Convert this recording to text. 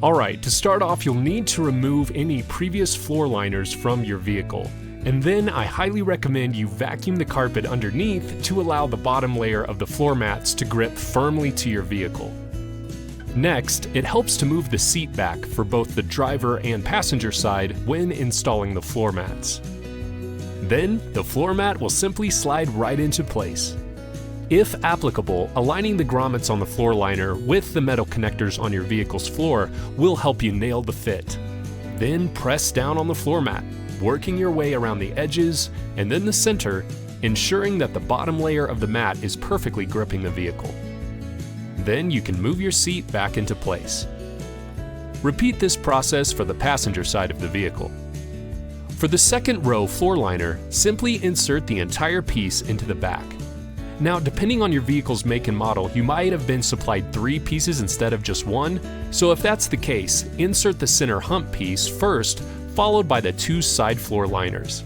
Alright, to start off, you'll need to remove any previous floor liners from your vehicle. And then I highly recommend you vacuum the carpet underneath to allow the bottom layer of the floor mats to grip firmly to your vehicle. Next, it helps to move the seat back for both the driver and passenger side when installing the floor mats. Then, the floor mat will simply slide right into place. If applicable, aligning the grommets on the floor liner with the metal connectors on your vehicle's floor will help you nail the fit. Then press down on the floor mat, working your way around the edges and then the center, ensuring that the bottom layer of the mat is perfectly gripping the vehicle. Then you can move your seat back into place. Repeat this process for the passenger side of the vehicle. For the second row floor liner, simply insert the entire piece into the back. Now, depending on your vehicle's make and model, you might have been supplied 3 pieces instead of just 1, so if that's the case, insert the center hump piece first, followed by the 2 side floor liners.